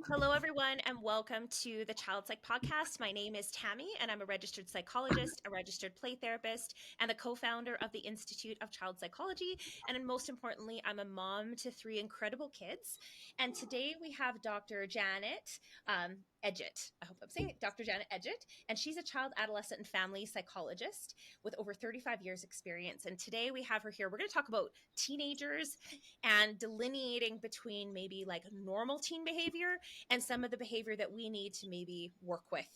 Hello, everyone, and welcome to the Child Psych Podcast. My name is Tammy, and I'm a registered psychologist, a registered play therapist, and the co founder of the Institute of Child Psychology. And most importantly, I'm a mom to three incredible kids. And today we have Dr. Janet Edgette. I hope I'm saying it, Dr. Janet Edgette. And she's a child, adolescent, and family psychologist with over 35 years' experience. And today we have her here. We're going to talk about teenagers and delineating between maybe like normal teen behavior and some of the behavior that we need to maybe work with,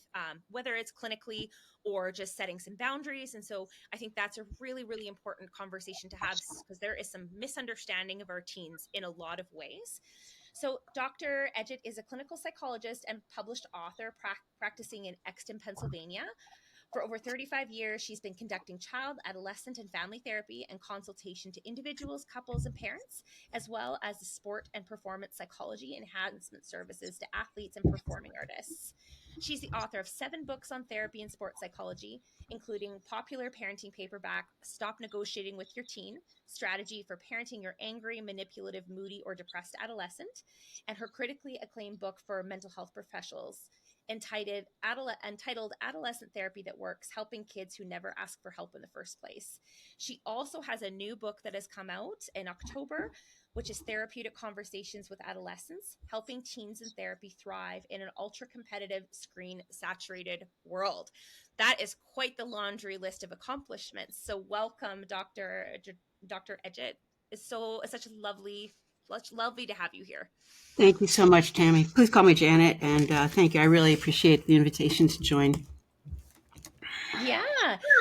whether it's clinically or just setting some boundaries. And so I think that's a really, really important conversation to have because there is some misunderstanding of our teens in a lot of ways. So Dr. Edgette is a clinical psychologist and published author practicing in Exton, Pennsylvania. For over 35 years, she's been conducting child, adolescent, and family therapy and consultation to individuals, couples, and parents, as well as the sport and performance psychology enhancement services to athletes and performing artists. She's the author of 7 books on therapy and sports psychology, including popular parenting paperback Stop Negotiating with Your Teen, Strategy for Parenting Your Angry, Manipulative, Moody, or Depressed Adolescent, and her critically acclaimed book for mental health professionals entitled Adolescent Therapy That Works, Helping Kids Who Never Ask for Help in the First Place. She also has a new book that has come out in October, which is Therapeutic Conversations with Adolescents, Helping Teens in Therapy Thrive in an Ultra-Competitive, Screen-Saturated World. That is quite the laundry list of accomplishments. So welcome, Dr. Edgette. It's such lovely to have you here. Thank you so much, Tammy. Please call me Janet, and thank you. I really appreciate the invitation to join. Yeah.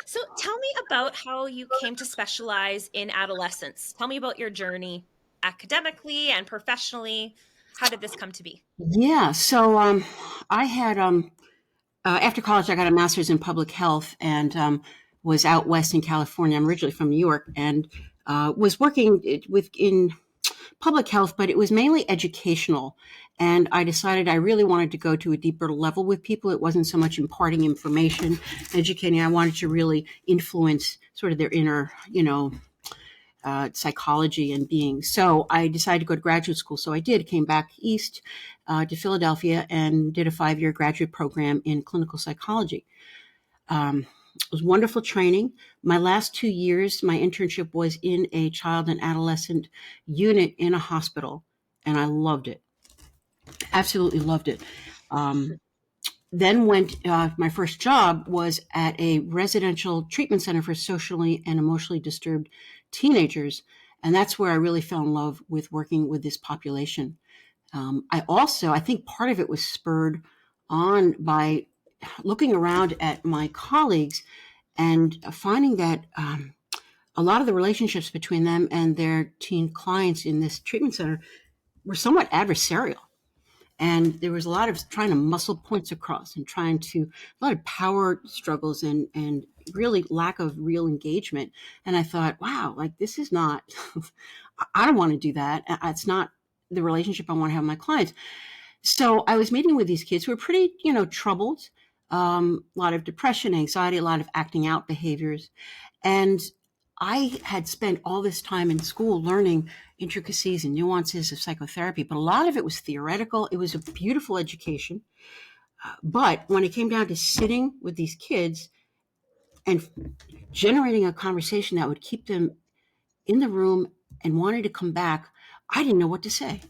So tell me about how you came to specialize in adolescence. Tell me about your journey academically and professionally. How did this come to be? Yeah, so I had, after college, I got a master's in public health and was out west in California. I'm originally from New York and was working in public health, but it was mainly educational. And I decided I really wanted to go to a deeper level with people. It wasn't so much imparting information, educating. I wanted to really influence sort of their inner, psychology and being. So I decided to go to graduate school. So I did, came back east to Philadelphia and did a 5-year graduate program in clinical psychology. It was wonderful training. My last 2 years, my internship was in a child and adolescent unit in a hospital, and I loved it. Absolutely loved it. Then my first job was at a residential treatment center for socially and emotionally disturbed teenagers. And that's where I really fell in love with working with this population. I think part of it was spurred on by looking around at my colleagues and finding that a lot of the relationships between them and their teen clients in this treatment center were somewhat adversarial. And there was a lot of trying to muscle points across and a lot of power struggles and really lack of real engagement. And I thought, wow, like this is not, I don't want to do that. It's not the relationship I want to have with my clients. So I was meeting with these kids who were pretty, troubled, a lot of depression, anxiety, a lot of acting out behaviors. And I had spent all this time in school learning intricacies and nuances of psychotherapy, but a lot of it was theoretical. It was a beautiful education. But when it came down to sitting with these kids and generating a conversation that would keep them in the room and wanting to come back, I didn't know what to say.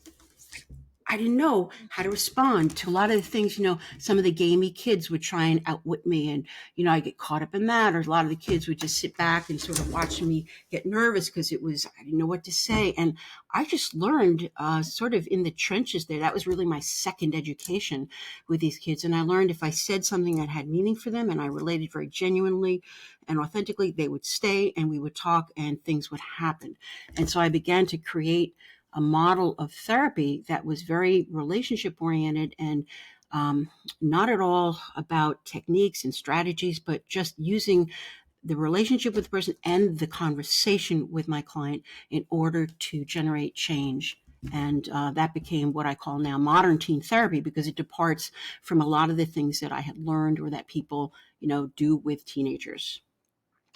I didn't know how to respond to a lot of the things, some of the gamey kids would try and outwit me. And, I get caught up in that. Or a lot of the kids would just sit back and sort of watch me get nervous because I didn't know what to say. And I just learned sort of in the trenches there. That was really my second education with these kids. And I learned if I said something that had meaning for them and I related very genuinely and authentically, they would stay and we would talk and things would happen. And so I began to create a model of therapy that was very relationship oriented and not at all about techniques and strategies, but just using the relationship with the person and the conversation with my client in order to generate change. And that became what I call now modern teen therapy because it departs from a lot of the things that I had learned or that people, do with teenagers.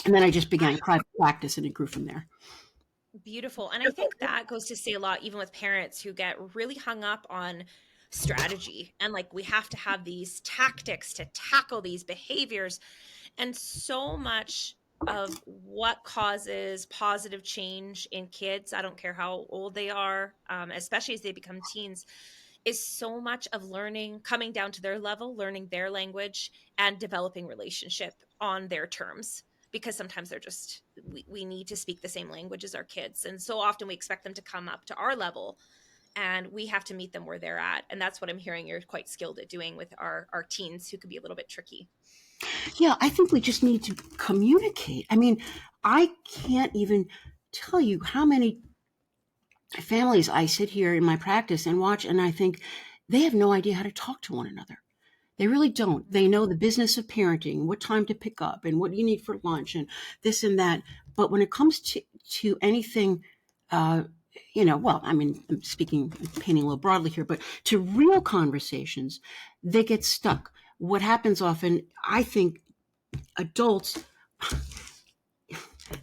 And then I just began a private practice and it grew from there. Beautiful. And I think that goes to say a lot, even with parents who get really hung up on strategy, and like we have to have these tactics to tackle these behaviors. And so much of what causes positive change in kids, I don't care how old they are, especially as they become teens, is so much of learning, coming down to their level, learning their language, and developing relationship on their terms. Because sometimes they're just, we need to speak the same language as our kids. And so often we expect them to come up to our level, and we have to meet them where they're at. And that's what I'm hearing you're quite skilled at doing with our teens, who could be a little bit tricky. Yeah, I think we just need to communicate. I mean, I can't even tell you how many families I sit here in my practice and watch, and I think they have no idea how to talk to one another. They really don't. They know the business of parenting, what time to pick up, and what you need for lunch, and this and that. But when it comes to anything, well, I mean, I'm painting a little broadly here, but to real conversations, they get stuck. What happens often, I think, adults,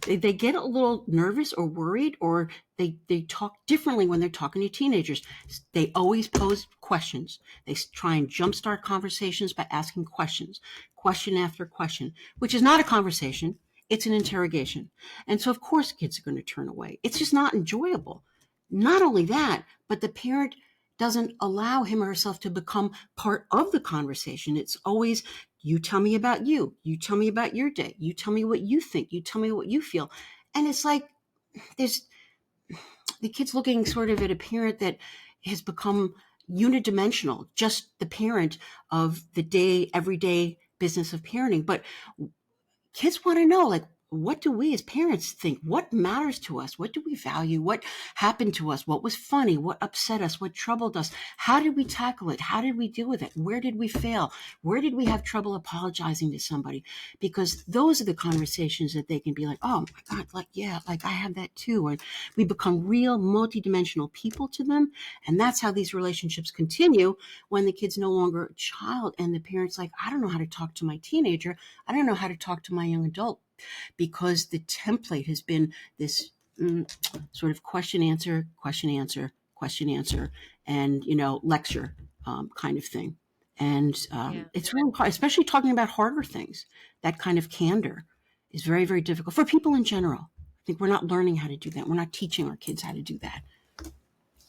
they get a little nervous or worried, or they talk differently when they're talking to teenagers. They always pose questions. They try and jumpstart conversations by asking questions, question after question, which is not a conversation. It's an interrogation. And so, of course, kids are going to turn away. It's just not enjoyable. Not only that, but the parent doesn't allow him or herself to become part of the conversation. It's always, you tell me about you. You tell me about your day. You tell me what you think. You tell me what you feel. And it's like there's the kid's looking sort of at a parent that has become unidimensional, just the parent of the day, everyday business of parenting. But kids want to know, like, what do we as parents think? What matters to us? What do we value? What happened to us? What was funny? What upset us? What troubled us? How did we tackle it? How did we deal with it? Where did we fail? Where did we have trouble apologizing to somebody? Because those are the conversations that they can be like, oh my God, like, yeah, like I have that too. And we become real multidimensional people to them. And that's how these relationships continue when the kid's no longer a child and the parent's like, I don't know how to talk to my teenager. I don't know how to talk to my young adult, because the template has been this sort of question, answer, and, lecture kind of thing. And it's really hard, especially talking about harder things. That kind of candor is very, very difficult for people in general. I think we're not learning how to do that. We're not teaching our kids how to do that.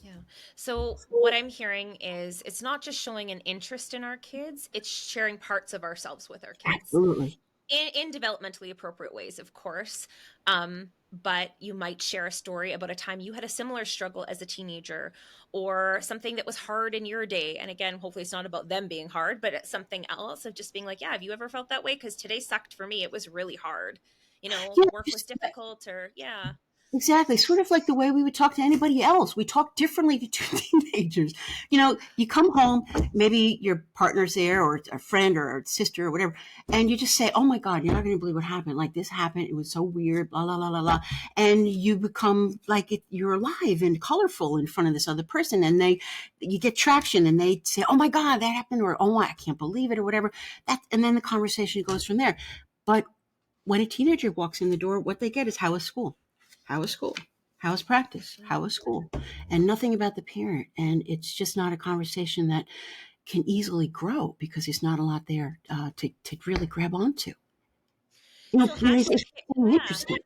Yeah. So what I'm hearing is it's not just showing an interest in our kids, it's sharing parts of ourselves with our kids. Absolutely. In developmentally appropriate ways, of course. But you might share a story about a time you had a similar struggle as a teenager, or something that was hard in your day. And again, hopefully it's not about them being hard, but it's something else of just being like, yeah, have you ever felt that way? Because today sucked for me. It was really hard. Yeah, Work was difficult, or yeah. exactly. Sort of like the way we would talk to anybody else. We talk differently to teenagers. You come home, maybe your partner's there or a friend or a sister or whatever, and you just say, oh my God, you're not going to believe what happened. Like this happened. It was so weird, blah, blah, blah, blah, blah. And you become like you're alive and colorful in front of this other person. And you get traction and they say, oh my God, that happened. Or, oh, I can't believe it or whatever. And then the conversation goes from there. But when a teenager walks in the door, what they get is, how was school? How was school? How was practice? How was school? And nothing about the parent. And it's just not a conversation that can easily grow because there's not a lot there to really grab onto. So how do It's interesting.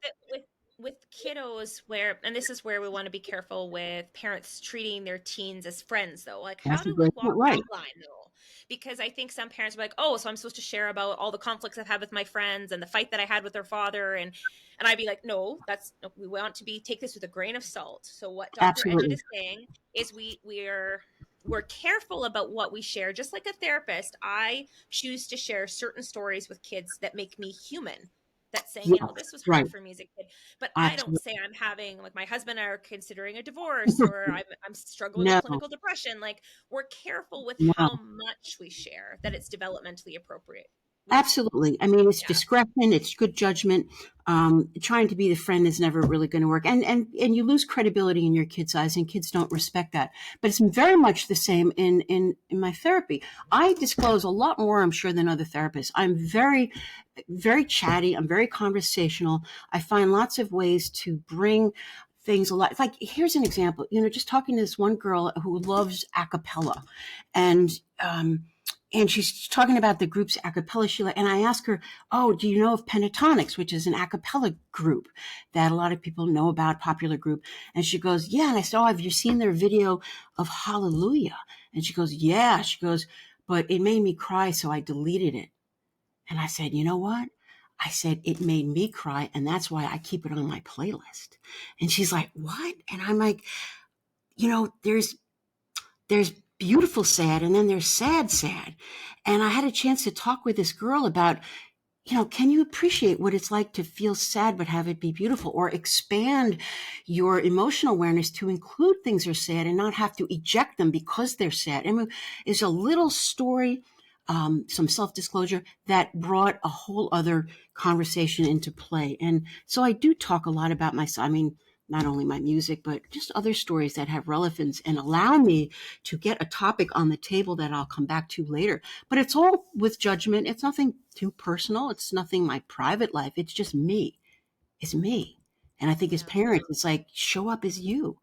with kiddos, where, and this is where we want to be careful with parents treating their teens as friends, though. Like, how That's a do we great walk point, right? that line, though? Because I think some parents are like, oh, so I'm supposed to share about all the conflicts I've had with my friends and the fight that I had with their father, and I'd be like, no, we want to take this with a grain of salt. So what Dr. Edgette Absolutely. is saying is we're careful about what we share. Just like a therapist, I choose to share certain stories with kids that make me human. That's saying, Yes, this was right. hard for me as a kid, but I don't Absolutely. say I'm having, like, my husband and I are considering a divorce, or I'm struggling with No, clinical depression. Like, we're careful with how no. much we share, that it's developmentally appropriate. Absolutely. I mean, it's Yeah. discretion, it's good judgment. Trying to be the friend is never really going to work. And you lose credibility in your kids' eyes, and kids don't respect that. But it's very much the same in my therapy. I disclose a lot more, I'm sure, than other therapists. I'm very, very chatty. I'm very conversational. I find lots of ways to bring things a lot. Like, here's an example, just talking to this one girl who loves a cappella, and, she's talking about the group's a cappella, Sheila. And I asked her, oh, do you know of Pentatonics, which is an a cappella group that a lot of people know about, popular group? And she goes, yeah. And I said, oh, have you seen their video of Hallelujah? And she goes, yeah. She goes, but it made me cry, so I deleted it. And I said, you know what? I said, it made me cry, and that's why I keep it on my playlist. And she's like, what? And I'm like, there's beautiful sad, and then there's sad, sad. And I had a chance to talk with this girl about, can you appreciate what it's like to feel sad but have it be beautiful, or expand your emotional awareness to include things that are sad and not have to eject them because they're sad? I mean, it's a little story, some self-disclosure that brought a whole other conversation into play. And so I do talk a lot about myself. I mean, not only my music, but just other stories that have relevance and allow me to get a topic on the table that I'll come back to later. But it's all with judgment. It's nothing too personal. It's nothing my private life. It's just me. It's me. And I think as parents, it's like, show up as you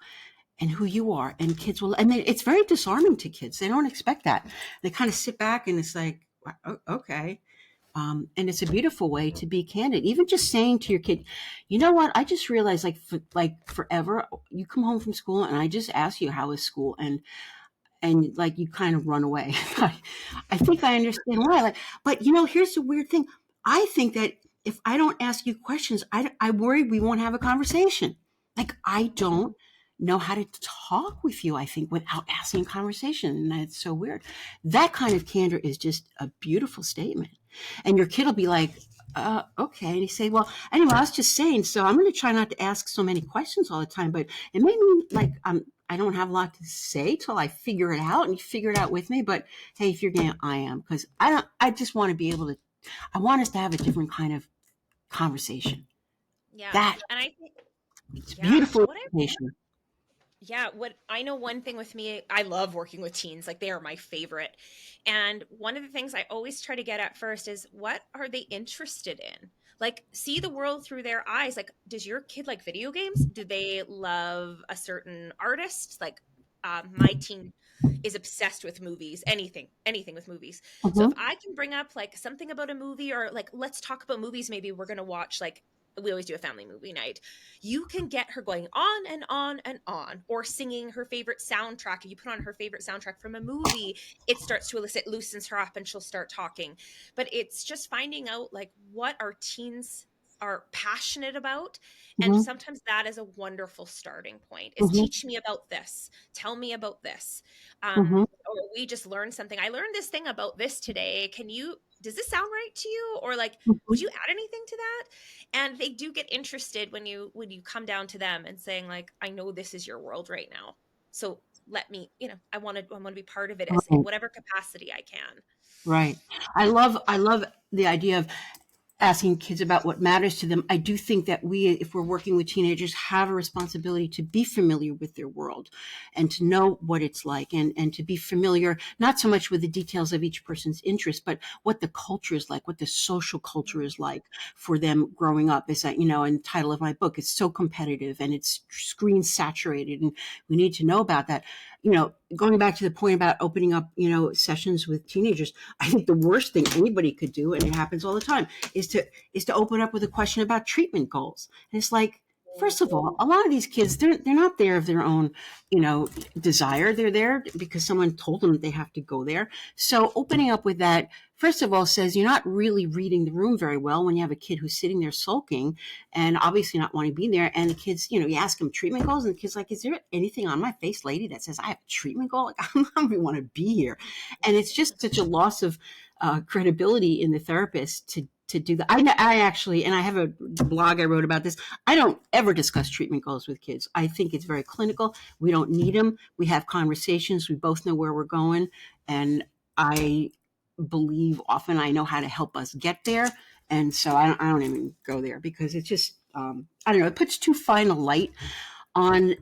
and who you are. And kids will, and it's very disarming to kids. They don't expect that. They kind of sit back and it's like, okay. And it's a beautiful way to be candid. Even just saying to your kid, you know what? I just realized, like forever, you come home from school and I just ask you, how is school? And like, you kind of run away. I think I understand why. Like, but here's the weird thing. I think that if I don't ask you questions, I worry we won't have a conversation. Like, I don't know how to talk with you, I think, without asking a conversation. And that's so weird. That kind of candor is just a beautiful statement. And your kid will be like, okay. And you say, well, anyway, I was just saying, so I'm going to try not to ask so many questions all the time, but it made me like, I don't have a lot to say till I figure it out, and you figure it out with me. But hey, if you're game, I am, because I just want to be able to, I want us to have a different kind of conversation. Yeah. That And I think, it's yeah, beautiful what information. what I know, one thing with me, I love working with teens. Like, they are my favorite. And one of the things I always try to get at first is, what are they interested in? Like, see the world through their eyes. Like, does your kid like video games? Do they love a certain artist? Like, my teen is obsessed with movies, anything with movies. So if Mm-hmm. I can bring up like something about a movie, or like, let's talk about movies, maybe we're going to watch, like, we always do a family movie night, you can get her going on and on and on, or singing her favorite soundtrack. If you put on her favorite soundtrack from a movie, it starts to elicit, loosens her up, and she'll start talking. But it's just finding out like what our teens are passionate about. And Mm-hmm. sometimes that is a wonderful starting point, is Mm-hmm. teach me about this, tell me about this. Mm-hmm. Or we just learned something, I learned this thing about this today, does this sound right to you? Or like, would you add anything to that? And they do get interested when you come down to them and saying like, I know this is your world right now, so let me, I want to be part of it, as in Right. whatever capacity I can. Right. I love the idea of asking kids about what matters to them. I do think that if we're working with teenagers, have a responsibility to be familiar with their world and to know what it's like, and to be familiar, not so much with the details of each person's interest, but what the culture is like, what the social culture is like for them growing up. Is that, in the title of my book, it's so competitive and it's screen saturated, and we need to know about that. Going back to the point about opening up, sessions with teenagers, I think the worst thing anybody could do, and it happens all the time, is to open up with a question about treatment goals. And it's like, first of all, a lot of these kids, they're not there of their own, desire. They're there because someone told them that they have to go there. So opening up with that, first of all, says you're not really reading the room very well when you have a kid who's sitting there sulking and obviously not wanting to be there. And the kids, you ask them treatment goals, and the kid's like, is there anything on my face, lady, that says I have a treatment goal? Like, I don't even want to be here. And it's just such a loss of credibility in the therapist to do that. I actually, and I have a blog I wrote about this, I don't ever discuss treatment goals with kids. I think it's very clinical. We don't need them. We have conversations. We both know where we're going. And I believe often I know how to help us get there. And so I don't even go there, because it's just, I don't know, it puts too fine a light on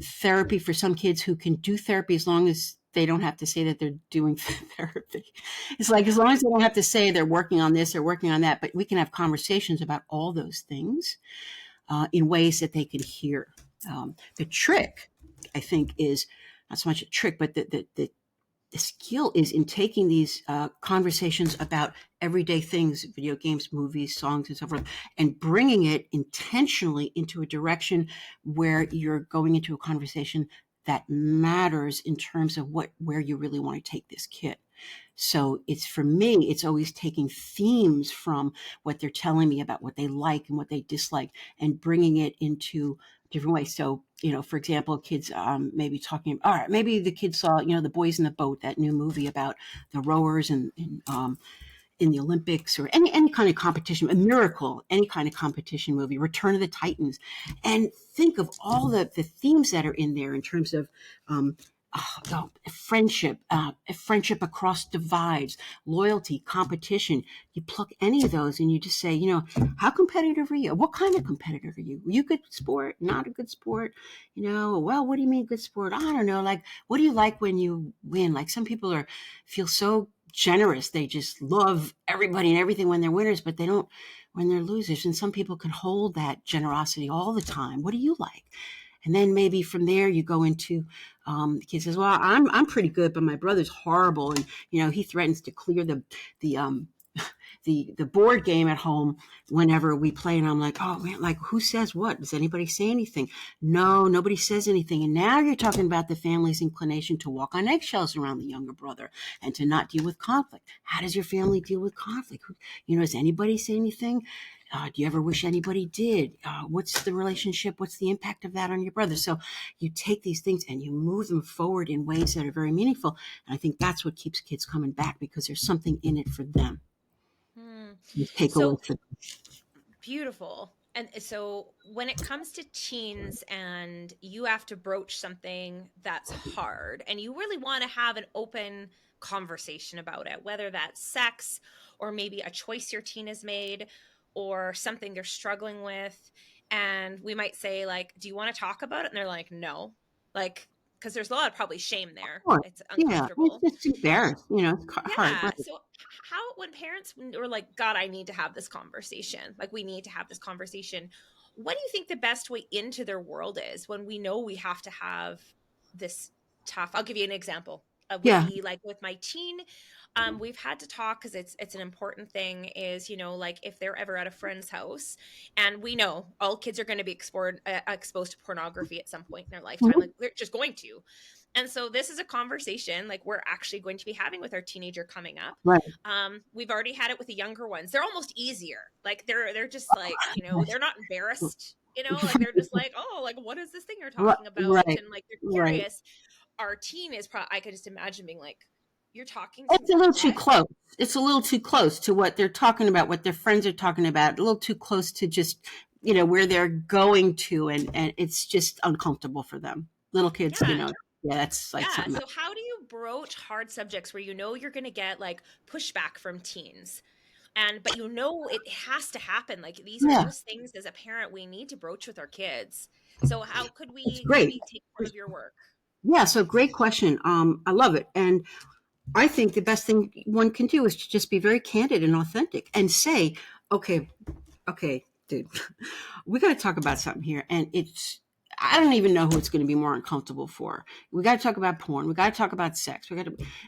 therapy for some kids who can do therapy as long as they don't have to say that they're doing therapy. It's like, as long as they don't have to say they're working on this or working on that, but we can have conversations about all those things in ways that they can hear. The trick, I think, is not so much a trick, but the skill is in taking these conversations about everyday things, video games, movies, songs, and so forth, and bringing it intentionally into a direction where you're going into a conversation that matters in terms of where you really want to take this kid. So it's, for me, it's always taking themes from what they're telling me about what they like and what they dislike and bringing it into different ways. So, for example, kids maybe talking, all right, maybe the kids saw, The Boys in the Boat, that new movie about the rowers and in the Olympics, or any kind of competition, a miracle, any kind of competition movie, Return of the Titans, and think of all the themes that are in there in terms of friendship, friendship across divides, loyalty, competition. You pluck any of those and you just say, how competitive are you? What kind of competitive are you? Were you good sport? Not a good sport? Well, what do you mean good sport? I don't know. Like, what do you like when you win? Like, some people feel so generous. They just love everybody and everything when they're winners, but they don't when they're losers. And some people can hold that generosity all the time. What do you like? And then maybe from there you go into the kid says, "Well, I'm pretty good, but my brother's horrible, and he threatens to clear the the board game at home whenever we play." And I'm like, "Oh man, like, who says what? Does anybody say anything?" No, nobody says anything. And now you're talking about the family's inclination to walk on eggshells around the younger brother and to not deal with conflict. How does your family deal with conflict? Does anybody say anything? Do you ever wish anybody did? What's the relationship? What's the impact of that on your brother? So you take these things and you move them forward in ways that are very meaningful. And I think that's what keeps kids coming back, because there's something in it for them. Hmm. You take away So for them. beautiful. And so when it comes to teens and you have to broach something that's hard and you really want to have an open conversation about it, whether that's sex or maybe a choice your teen has made or something they're struggling with, and we might say, like, do you want to talk about it? And they're like, no. Like, because there's a lot of probably shame there. Sure. It's Yeah, uncomfortable. it's just embarrassed. It's hard, Yeah. right? So how, when parents were like, God, I need to have this conversation, like, we need to have this conversation, what do you think the best way into their world is when we know we have to have this tough? I'll give you an example. Would Yeah. be like with my teen, we've had to talk because it's an important thing. Is, like, if they're ever at a friend's house, and we know all kids are going to be exposed to pornography at some point in their lifetime, Mhm. like, they're just going to. And so this is a conversation like we're actually going to be having with our teenager coming up. Right. We've already had it with the younger ones. They're almost easier. Like, they're just like, they're not embarrassed. Like, they're just like, oh, like, what is this thing you're Right. talking about? Right. And like, they're Right. curious. Our teen is probably, I could just imagine being like, you're talking to It's a little too what? close. It's a little too close to what they're talking about, what their friends are talking about. A little too close to just, where they're going to, and it's just uncomfortable for them. Little kids, Yeah. yeah, that's like Yeah. something. So how do you broach hard subjects where you're going to get like pushback from teens? But it has to happen. Like, these are Yeah, just things as a parent we need to broach with our kids. So how could it's we great. maybe take some of your work? Yeah, so great question. I love it. And I think the best thing one can do is to just be very candid and authentic and say, okay, okay, dude, we got to talk about something here. And I don't even know who it's going to be more uncomfortable for. We got to talk about porn. We got to talk about sex.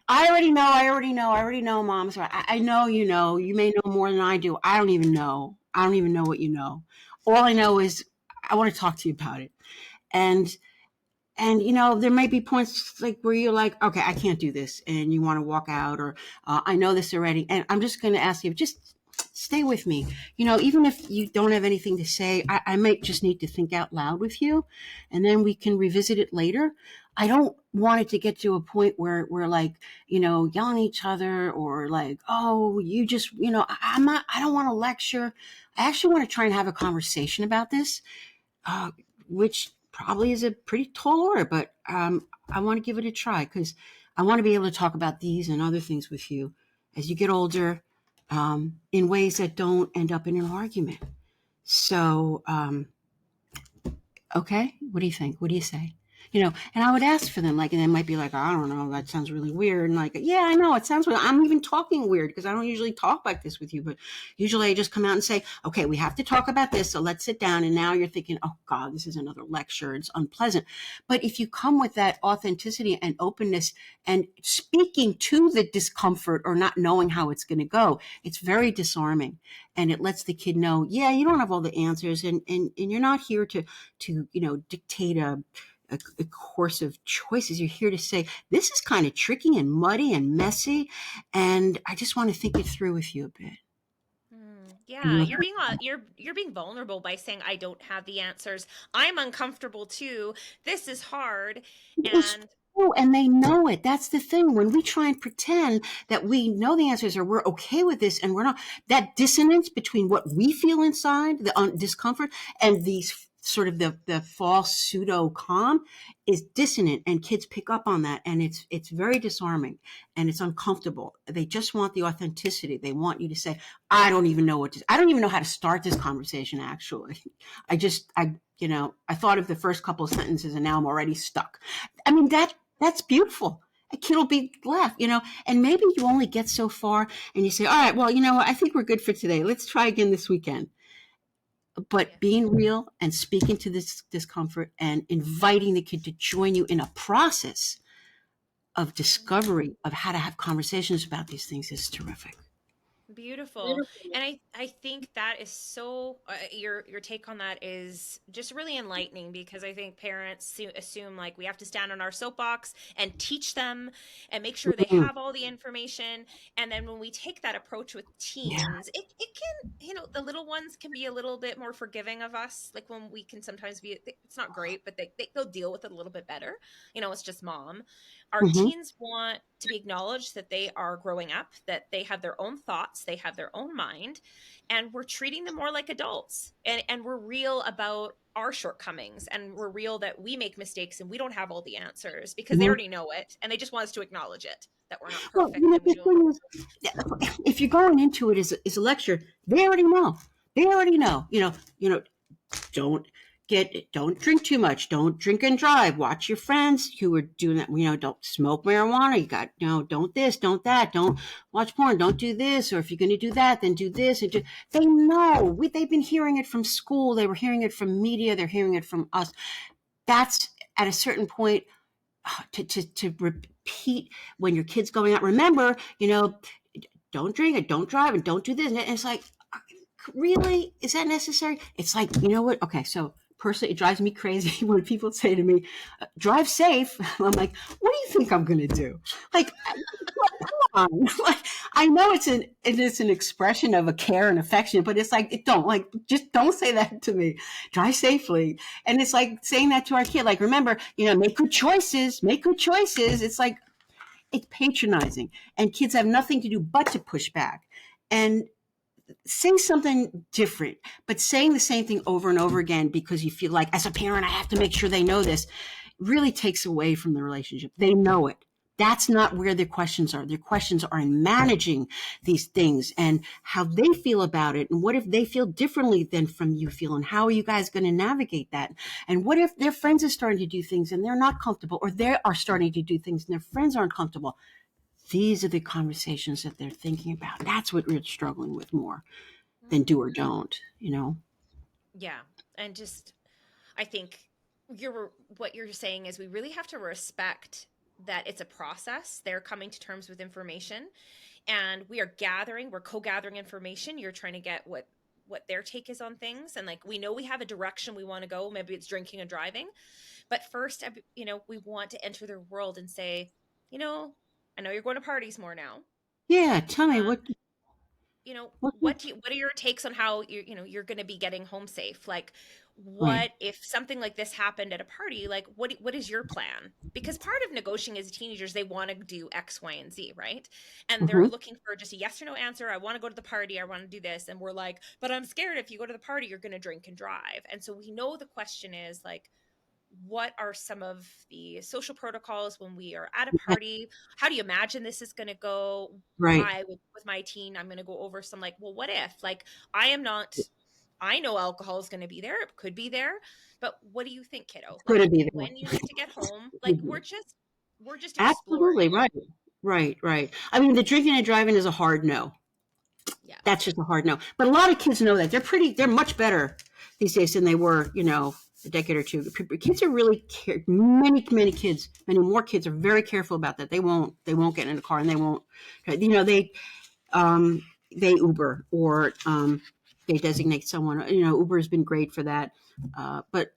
I already know, Mom. So I know, you may know more than I do. I don't even know. I don't even know what you know. All I know is I want to talk to you about it. And there might be points like where you're like, okay, I can't do this, and you want to walk out, or I know this already, and I'm just going to ask you, just stay with me. Even if you don't have anything to say, I might just need to think out loud with you, and then we can revisit it later. I don't want it to get to a point where we're like, yelling at each other, or like, oh, you just, I'm not, I don't want to lecture. I actually want to try and have a conversation about this, uh, which probably is a pretty tall order, but I want to give it a try, because I want to be able to talk about these and other things with you as you get older, in ways that don't end up in an argument. So, okay, what do you think? What do you say? And I would ask for them, like, and they might be like, I don't know, that sounds really weird. And like, yeah, I know it sounds weird. I'm even talking weird because I don't usually talk like this with you, but usually I just come out and say, okay, we have to talk about this. So let's sit down. And now you're thinking, oh God, this is another lecture. It's unpleasant. But if you come with that authenticity and openness and speaking to the discomfort or not knowing how it's going to go, it's very disarming. And it lets the kid know, yeah, you don't have all the answers, and you're not here to dictate a course of choices. You're here to say, this is kind of tricky and muddy and messy, and I just want to think it through with you a bit. And Yeah, you're being vulnerable by saying I don't have the answers. I'm uncomfortable too. This is hard, it's and true, and they know it. That's the thing. When we try and pretend that we know the answers or we're okay with this and we're not, that dissonance between what we feel inside, the discomfort, and these sort of the false pseudo calm is dissonant, and kids pick up on that, and it's very disarming and it's uncomfortable. They just want the authenticity. They want you to say, I don't even know how to start this conversation, actually. I thought of the first couple of sentences and now I'm already stuck. I mean, that's beautiful. A kid will be left, and maybe you only get so far and you say, all right, well, I think we're good for today. Let's try again this weekend. But yeah. being real and speaking to this discomfort and inviting the kid to join you in a process of discovery of how to have conversations about these things is terrific. Beautiful. And I think that is so your take on that is just really enlightening because I think parents assume like we have to stand on our soapbox and teach them and make sure they Mm, have all the information. And then when we take that approach with yeah. teens, it can, the little ones can be a little bit more forgiving of us. Like when we can sometimes be, it's not great, but they'll deal with it a little bit better. It's just mom. Our Mm-hmm. teens want to be acknowledged that they are growing up, that they have their own thoughts, they have their own mind, and we're treating them more like adults. And we're real about our shortcomings, and we're real that we make mistakes and we don't have all the answers because they Mm-hmm. already know it and they just want us to acknowledge it, that we're not Well, perfect and we the don't. thing is, if you're going into it as a lecture, they already know. They already know. Don't don't drink too much. Don't drink and drive. Watch your friends who are doing that. Don't smoke marijuana. You got, don't this, don't that. Don't watch porn. Don't do this. Or if you're going to do that, then do this. They know. They've been hearing it from school. They were hearing it from media. They're hearing it from us. That's at a certain point to repeat when your kid's going out. Remember, don't drink and don't drive and don't do this. And it's like, really? Is that necessary? It's like, you know what? Okay, so personally, it drives me crazy when people say to me, drive safe. I'm like, what do you think I'm going to do? Like, come on. Like, I know it's an expression of a care and affection, but it's like, just don't say that to me. Drive safely. And it's like saying that to our kid. Like, remember, make good choices, make good choices. It's like, it's patronizing, and kids have nothing to do but to push back. And say something different, but saying the same thing over and over again because you feel like, as a parent, I have to make sure they know this, really takes away from the relationship. They know it. That's not where their questions are. Their questions are in managing these things and how they feel about it. And what if they feel differently than from you feel? And how are you guys going to navigate that? And what if their friends are starting to do things and they're not comfortable, or they are starting to do things and their friends aren't comfortable? These are the conversations that they're thinking about. That's what we're struggling with more than do or don't. Yeah. And just I think what you're saying is we really have to respect that it's a process. They're coming to terms with information and we're co-gathering information. You're trying to get what their take is on things, and like we know we have a direction we want to go. Maybe it's drinking and driving, but first, we want to enter their world and say, you know, I know you're going to parties more now. Yeah, tell me Um, what what what are your takes on how you're going to be getting home safe? Like, right. what if something like this happened at a party? Like, what is your plan? Because part of negotiating as teenagers, they want to do X, Y, and Z, right? And they're Mm-hmm. looking for just a yes or no answer. I want to go to the party. I want to do this. And we're like, but I'm scared if you go to the party, you're going to drink and drive. And so we know the question is like, what are some of the social protocols when we are at a party? How do you imagine this is going to go? Right. With my teen, I'm going to go over some like, well, what if like I am not I know alcohol is going to be there. It could be there. But what do you think, kiddo? It's going Like to be when you need to get home, like there. we're just Absolutely exploring. right. Right, right. I mean, the drinking and driving is a hard no. That's Yes. just a hard no. But a lot of kids know that. They're much better these days than they were, a decade or two. Kids are really many kids, many more kids are very careful about that. They won't get in the car, and they Uber, or they designate someone. Uber has been great for that. But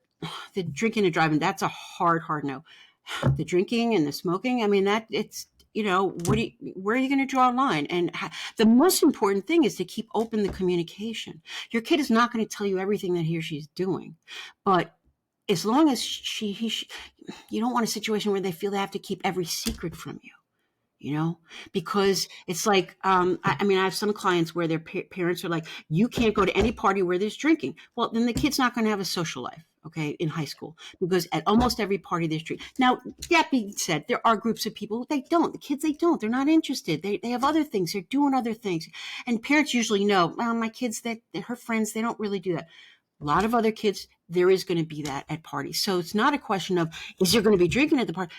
the drinking and driving, that's a hard no. The drinking and the smoking, I mean, that it's, where are you going to draw a line? And the most important thing is to keep open the communication. Your kid is not going to tell you everything that he or she's doing, but as long as you don't want a situation where they feel they have to keep every secret from you. Because it's like, I mean, I have some clients where their parents are like, you can't go to any party where there's drinking. Well, then the kid's not going to have a social life, okay, in high school, because at almost every party there's drinking. Now, that being said, there are groups of people they don't. The kids, they don't. They're not interested. They have other things. They're doing other things. And parents usually know, well, my kids, her friends, they don't really do that. A lot of other kids, there is going to be that at parties. So it's not a question of, is there going to be drinking at the party?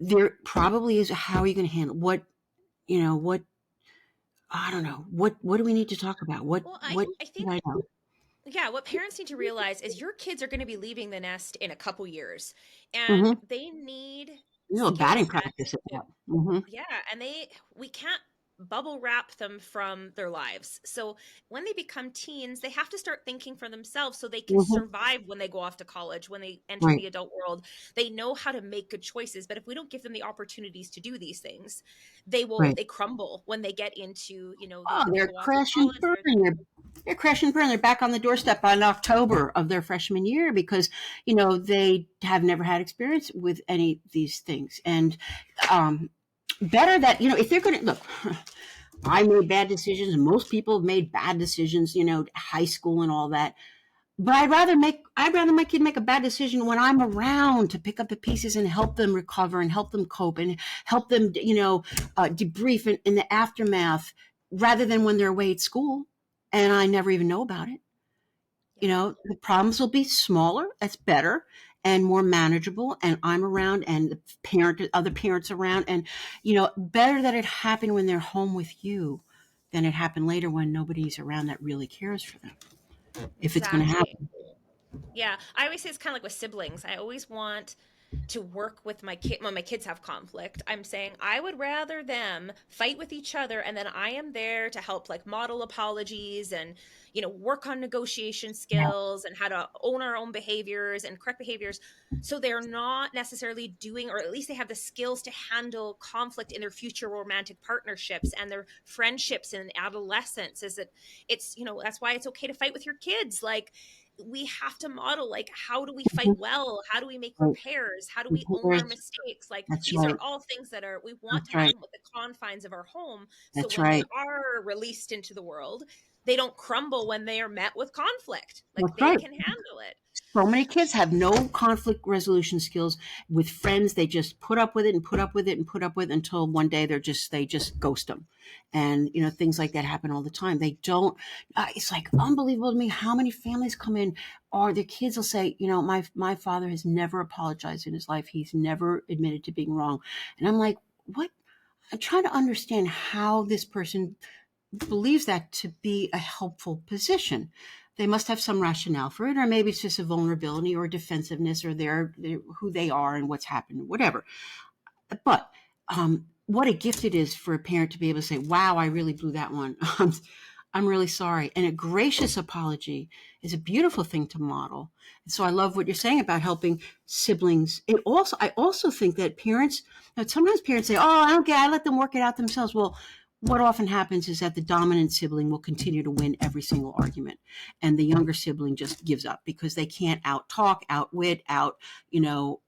There probably is. How are you going to handle what, I don't know. What do we need to talk about? Well, What I should think I know? yeah, what parents need to realize is your kids are going to be leaving the nest in a couple years, and Mm-hmm. they need skill Batting sets practice at to, that. Mm-hmm. yeah, and we can't bubble wrap them from their lives. So when they become teens, they have to start thinking for themselves so they can Mm-hmm. survive when they go off to college, when they enter Right. the adult world. They know how to make good choices, but if we don't give them the opportunities to do these things, Right. they crumble when they get into, Oh, they they're go off to crash and college. burn. They're crash and burn. They're back on the doorstep by October of their freshman year because they have never had experience with any of these things. And better that if they're going to look. I made bad decisions. Most people have made bad decisions. High school and all that. But I'd rather my kid make a bad decision when I'm around to pick up the pieces and help them recover and help them cope and help them, debrief in the aftermath, rather than when they're away at school and I never even know about it. Yes. The problems will be smaller. That's better and more manageable. And I'm around, and other parents around, and better that it happened when they're home with you than it happened later when nobody's around that really cares for them. If it's going to Exactly. happen. Yeah, I always say it's kind of like with siblings. I always want to work with my kid when my kids have conflict. I'm saying I would rather them fight with each other, and then I am there to help, like, model apologies and work on negotiation Yeah. skills and how to own our own behaviors and correct behaviors, so they're not necessarily doing, or at least they have the skills to handle conflict in their future romantic partnerships and their friendships in adolescence. Is that it's that's why it's okay to fight with your kids. Like, we have to model, like, how do we fight Mhm. well, how do we make Right. repairs, how do we own our Repairs. mistakes. Like, That's these are right. all things that are we want to That's have right. them with the confines of our home, so That's when they right. are released into the world, they don't crumble when they are met with conflict. Like, That's they right. can handle it. So many kids have no conflict resolution skills with friends. They just put up with it and put up with it and put up with it until one day they just ghost them. And, things like that happen all the time. They don't, it's like unbelievable to me how many families come in, or their kids will say, my father has never apologized in his life. He's never admitted to being wrong. And I'm like, what? I'm trying to understand how this person believes that to be a helpful position. They must have some rationale for it, or maybe it's just a vulnerability or defensiveness, or they're who they are and what's happened, whatever. But what a gift it is for a parent to be able to say, "Wow, I really blew that one. I'm really sorry." And a gracious apology is a beautiful thing to model. And so I love what you're saying about helping siblings. I also think that parents, sometimes parents say, "Oh, I don't get it. I let them work it out themselves." Well, what often happens is that the dominant sibling will continue to win every single argument, and the younger sibling just gives up because they can't out talk, outwit, you know,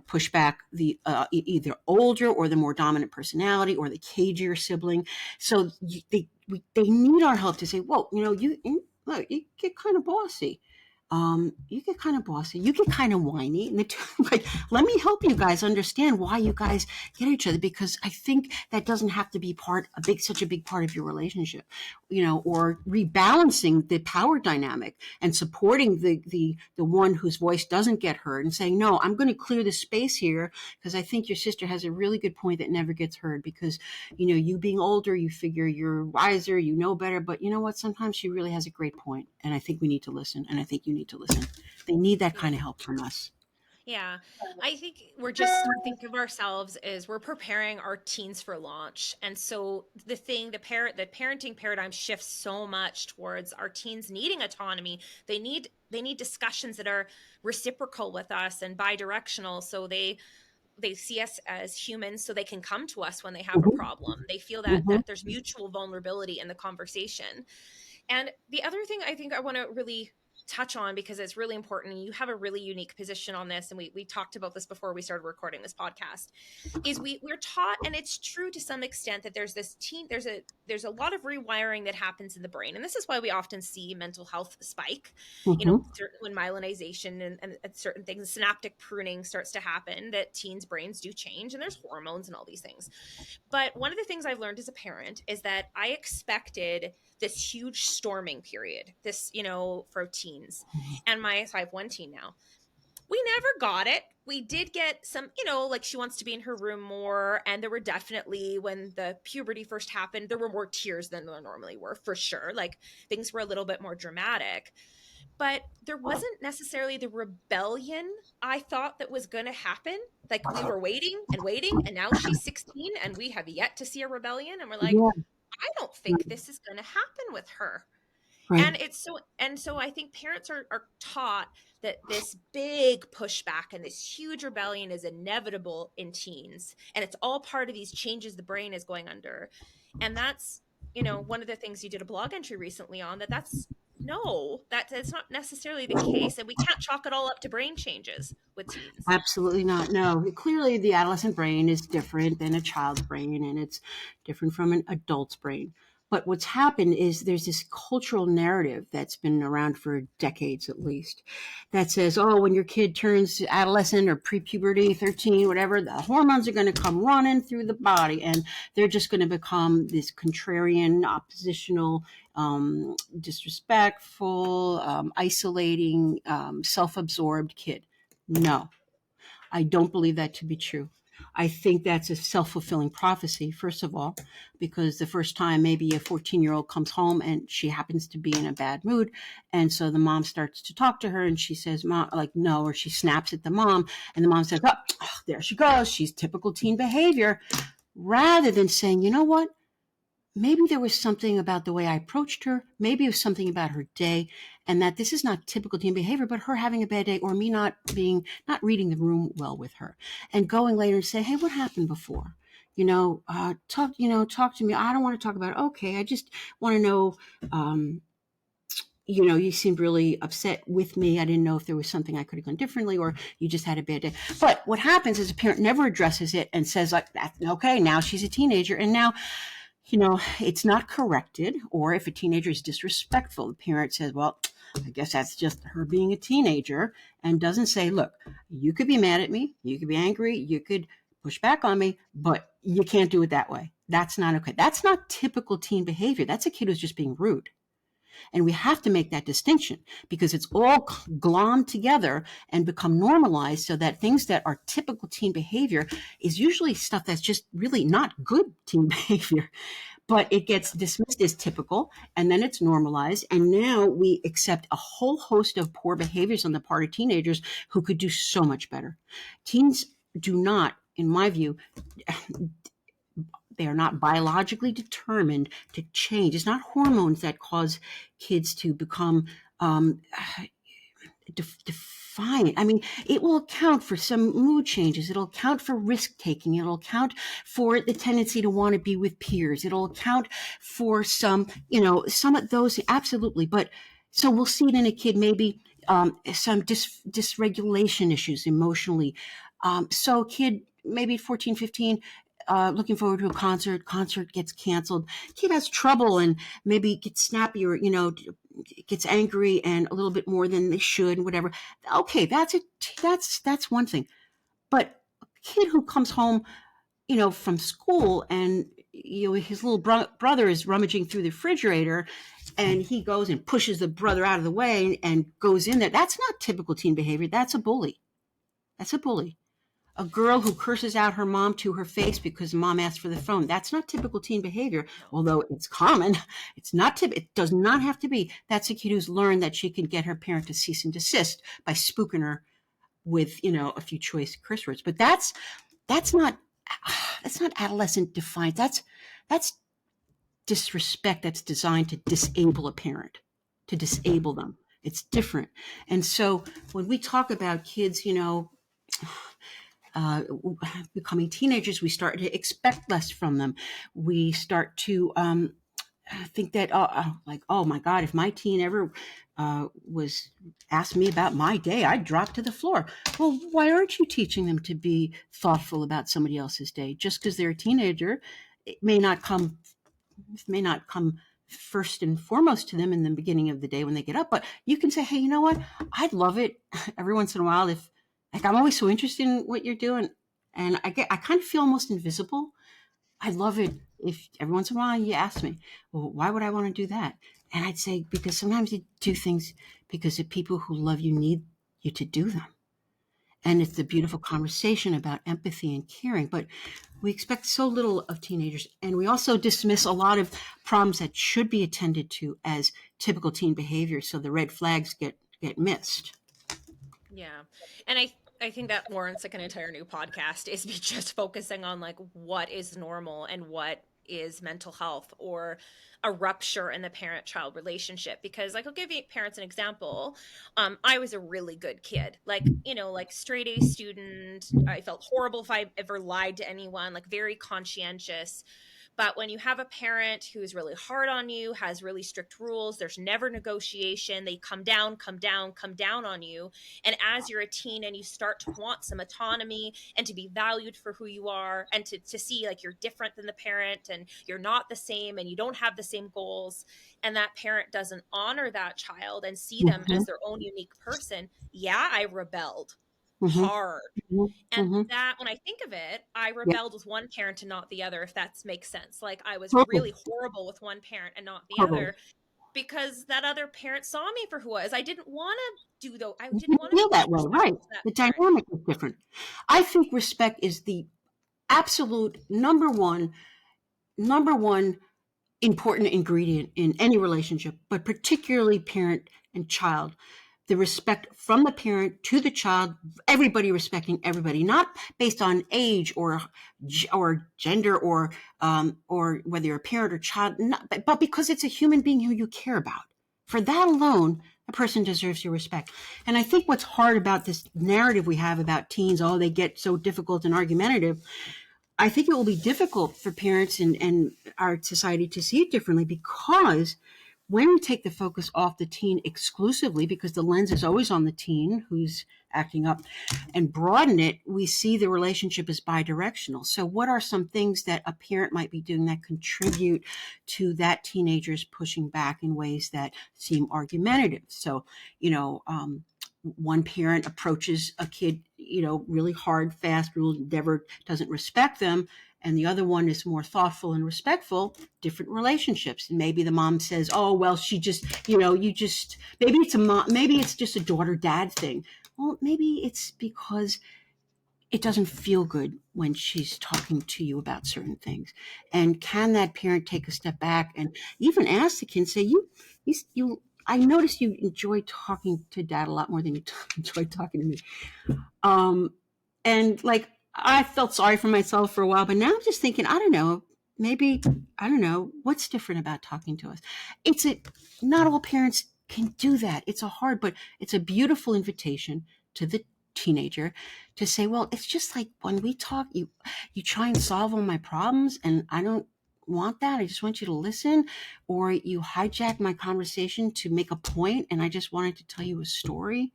push back the either older or the more dominant personality or the cagier sibling. So they need our help to say, "Whoa, look, you get kind of bossy." you get kind of bossy, you get kind of whiny, and like, let me help you guys understand why you guys get each other, because I think that doesn't have to be such a big part of your relationship, or rebalancing the power dynamic and supporting the one whose voice doesn't get heard and saying, no, I'm going to clear the space here because I think your sister has a really good point that never gets heard, because, you being older, you figure you're wiser, you know better, but you know what? Sometimes she really has a great point, and I think we need to listen, and I think you need to listen. They need that Yeah. kind of help from us. Yeah, I think we're just think of ourselves as we're preparing our teens for launch. And so the parenting paradigm shifts so much towards our teens needing autonomy. They need discussions that are reciprocal with us and bidirectional, so they see us as humans, so they can come to us when they have a Mm-hmm. problem. They feel that Mm-hmm. there's mutual vulnerability in the conversation. And the other thing I think I want to really touch on, because it's really important, and you have a really unique position on this, and we talked about this before we started recording this podcast, is we're taught, and it's true to some extent, that there's a lot of rewiring that happens in the brain. And this is why we often see mental health spike, Mm-hmm. when myelinization and certain things, synaptic pruning starts to happen, that teens' brains do change, and there's hormones and all these things. But one of the things I've learned as a parent is that I expected this huge storming period, for teens. So I have one teen now. We never got it. We did get some, like, she wants to be in her room more. And there were definitely, when the puberty first happened, there were more tears than there normally were, for sure. Like, things were a little bit more dramatic. But there wasn't necessarily the rebellion I thought that was going to happen. Like, we were waiting, and now she's 16 and we have yet to see a rebellion. And we're like, Yeah. I don't think this is going to happen with her. Right. And so I think parents are taught that this big pushback and this huge rebellion is inevitable in teens, and it's all part of these changes the brain is going under. And that's, one of the things you did a blog entry recently on, that's no, that's not necessarily the case, and we can't chalk it all up to brain changes with teens. Absolutely not. No, clearly the adolescent brain is different than a child's brain, and it's different from an adult's brain. But what's happened is there's this cultural narrative that's been around for decades at least, that says, oh, when your kid turns adolescent or pre-puberty, 13, whatever, the hormones are going to come running through the body, and they're just going to become this contrarian, oppositional, disrespectful, isolating, self-absorbed kid. No, I don't believe that to be true. I think that's a self fulfilling prophecy, first of all, because the first time maybe a 14-year-old comes home and she happens to be in a bad mood. And so the mom starts to talk to her and she says, Mom, like, no, or she snaps at the mom. And the mom says, oh, there she goes. She's typical teen behavior. Rather than saying, you know what? Maybe there was something about the way I approached her. Maybe it was something about her day, and that this is not typical teen behavior, but her having a bad day, or me not reading the room well with her, and going later and say, hey, what happened before? Talk to me. I don't want to talk about it. Okay. I just want to know, you seemed really upset with me. I didn't know if there was something I could have done differently, or you just had a bad day. But what happens is a parent never addresses it and says, like, that, okay, now she's a teenager. And now, it's not corrected. Or if a teenager is disrespectful, the parent says, well, I guess that's just her being a teenager, and doesn't say, look, you could be mad at me, you could be angry, you could push back on me, but you can't do it that way. That's not okay. That's not typical teen behavior. That's a kid who's just being rude. And we have to make that distinction, because it's all glommed together and become normalized, so that things that are typical teen behavior is usually stuff that's just really not good teen behavior. But it gets dismissed as typical, and then it's normalized. And now we accept a whole host of poor behaviors on the part of teenagers who could do so much better. Teens do not, in my view, they are not biologically determined to change. It's not hormones that cause kids to become defiant. I mean, it will account for some mood changes. It'll account for risk taking. It'll account for the tendency to want to be with peers. It'll account for some of those, absolutely. But so we'll see it in a kid, maybe some dysregulation issues emotionally. So a kid, maybe 14, 15, looking forward to a concert gets canceled. Kid has trouble and maybe gets snappy, or gets angry and a little bit more than they should, and whatever. Okay, that's one thing. But a kid who comes home, from school, and his little brother is rummaging through the refrigerator, and he goes and pushes the brother out of the way and goes in there. That's not typical teen behavior. That's a bully. That's a bully. A girl who curses out her mom to her face because mom asked for the phone. That's not typical teen behavior, although it's common. It's not it does not have to be. That's a kid who's learned that she can get her parent to cease and desist by spooking her with, a few choice curse words. But that's not adolescent defiance. That's disrespect that's designed to disable a parent, to disable them. It's different. And so when we talk about kids, becoming teenagers, we start to expect less from them. We start to think that, oh my God, if my teen ever was asked me about my day, I'd drop to the floor. Well, why aren't you teaching them to be thoughtful about somebody else's day? Just because they're a teenager, it may not come first and foremost to them in the beginning of the day when they get up. But you can say, hey, you know what? I'd love it every once in a while if, I'm always so interested in what you're doing, and I kind of feel almost invisible. I'd love it if every once in a while you ask me, well, why would I want to do that? And I'd say, because sometimes you do things because the people who love you need you to do them. And it's a beautiful conversation about empathy and caring. But we expect so little of teenagers. And we also dismiss a lot of problems that should be attended to as typical teen behavior. So the red flags get missed. Yeah. And I think that warrants like an entire new podcast, is me just focusing on like what is normal and what is mental health or a rupture in the parent-child relationship. Because like, I'll give you parents an example. I was a really good kid, like, like straight A student. I felt horrible if I ever lied to anyone, like very conscientious. But when you have a parent who's really hard on you, has really strict rules, there's never negotiation. They come down on you. And as you're a teen and you start to want some autonomy and to be valued for who you are, and to see like you're different than the parent and you're not the same and you don't have the same goals, and that parent doesn't honor that child and see them as their own unique person, yeah, I rebelled hard. And that, when I think of it, I rebelled with one parent and not the other, if that makes sense. Like, I was really horrible with one parent and not the other, because that other parent saw me for who I was. I didn't want to do though. I didn't want to feel that way, right? The dynamic is different. I think respect is the absolute number one important ingredient in any relationship, but particularly parent and child. The respect from the parent to the child, everybody respecting everybody, not based on age or gender or whether you're a parent or child, but because it's a human being who you care about. For that alone, a person deserves your respect. And I think what's hard about this narrative we have about teens, they get so difficult and argumentative. I think it will be difficult for parents and our society to see it differently, because when we take the focus off the teen exclusively, because the lens is always on the teen who's acting up, and broaden it, we see the relationship as bidirectional. So what are some things that a parent might be doing that contribute to that teenager's pushing back in ways that seem argumentative? So, one parent approaches a kid, really hard, fast, rule, never doesn't respect them. And the other one is more thoughtful and respectful, different relationships. And maybe the mom says, oh, well, she just, maybe it's just a daughter-dad thing. Well, maybe it's because it doesn't feel good when she's talking to you about certain things. And can that parent take a step back and even ask the kid, say, I noticed you enjoy talking to dad a lot more than you enjoy talking to me. And like, I felt sorry for myself for a while, but now I'm just thinking, I don't know, what's different about talking to us? Not all parents can do that. It's a beautiful invitation to the teenager to say, well, it's just like when we talk, you try and solve all my problems, and I don't want that. I just want you to listen. Or you hijack my conversation to make a point, and I just wanted to tell you a story.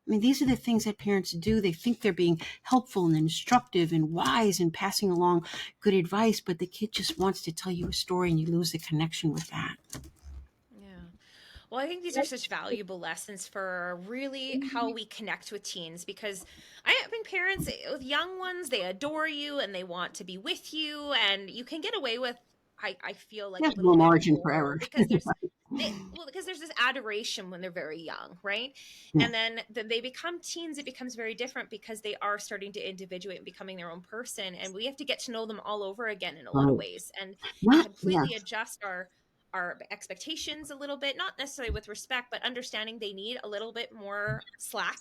I mean, these are the things that parents do. They think they're being helpful and instructive and wise and passing along good advice, but the kid just wants to tell you a story, and you lose the connection with that. Yeah. Well, I think these are such valuable lessons for really how we connect with teens because I think parents with young ones, they adore you and they want to be with you, and you can get away with, I feel like a There's no little bit margin for more error. because because there's this adoration when they're very young, right? Yeah. And then they become teens, it becomes very different because they are starting to individuate and becoming their own person, and we have to get to know them all over again in a lot of Right. ways and Not, completely yes. adjust our expectations a little bit, not necessarily with respect, but understanding they need a little bit more slack.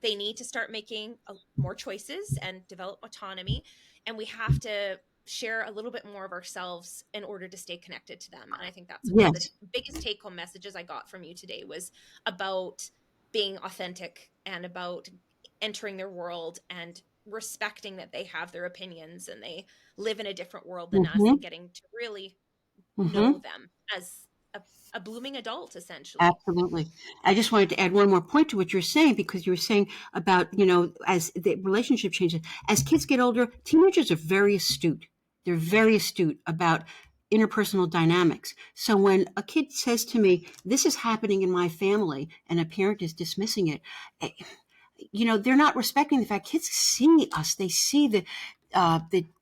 They need to start making more choices and develop autonomy. And we have to share a little bit more of ourselves in order to stay connected to them. And I think that's one of the Yes. biggest take home messages I got from you today was about being authentic and about entering their world and respecting that they have their opinions and they live in a different world than us Mm-hmm. and getting to really know Mm-hmm. them as a blooming adult, essentially. Absolutely. I just wanted to add one more point to what you're saying, because you were saying about, as the relationship changes, as kids get older, teenagers are very astute. They're very astute about interpersonal dynamics. So when a kid says to me, this is happening in my family, and a parent is dismissing it, eh, they're not respecting the fact kids see us. They see the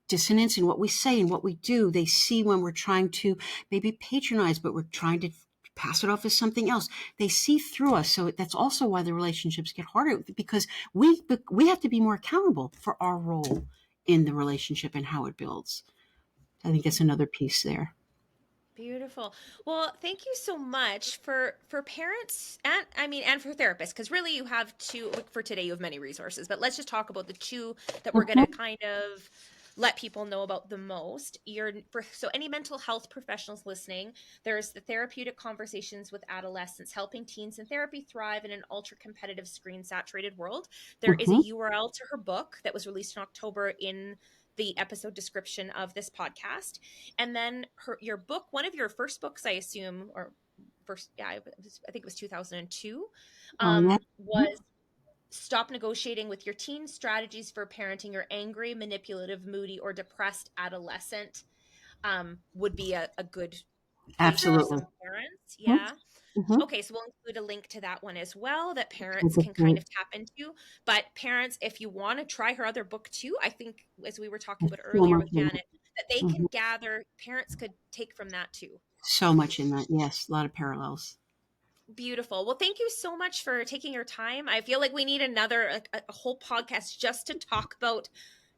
dissonance in what we say and what we do. They see when we're trying to maybe patronize, but we're trying to pass it off as something else. They see through us. So that's also why the relationships get harder, because we have to be more accountable for our role in the relationship and how it builds. I think that's another piece there. Beautiful. Well, thank you so much for parents and I mean and for therapists because really you have two for today you have many resources, but let's just talk about the two that we're going to Mhm. kind of let people know about the most. So any mental health professionals listening, there's the therapeutic conversations with adolescents helping teens in therapy thrive in an ultra competitive screen saturated world. There is a Mhm. URL to her book that was released in October in the episode description of this podcast. And then your book, one of your first books, I assume, or first, yeah, I think it was 2002, Oh, yeah. was Stop Negotiating with Your Teen Strategies for Parenting Your Angry, Manipulative, Moody, or Depressed Adolescent. Would be a good place for Absolutely. some parents. Mhm. Yeah. Mhm. Okay, so we'll include a link to that one as well that parents Okay, can kind great. of tap into. But parents, if you want to try her other book too, I think as we were talking There's about so earlier much with in Janet, that they it. can gather, parents could take from that too. So much in that. Yes, a lot of parallels. Beautiful. Well, thank you so much for taking your time. I feel like we need another like a whole podcast just to talk about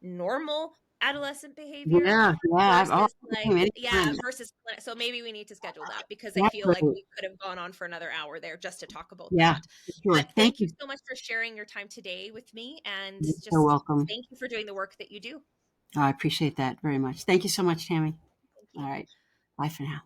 normal adolescent behavior Yeah, yeah. Oh, versus like yeah, anytime. versus so maybe we need to schedule that because I That's feel like great. we could have gone on for another hour there just to talk about Yeah, that. for sure. But Thank thank you you. so much for sharing your time today with me and You're so just welcome. thank you for doing the work that you do. Oh, I appreciate that very much. Thank you so much, Tammy. Thank All you. right. Bye for now.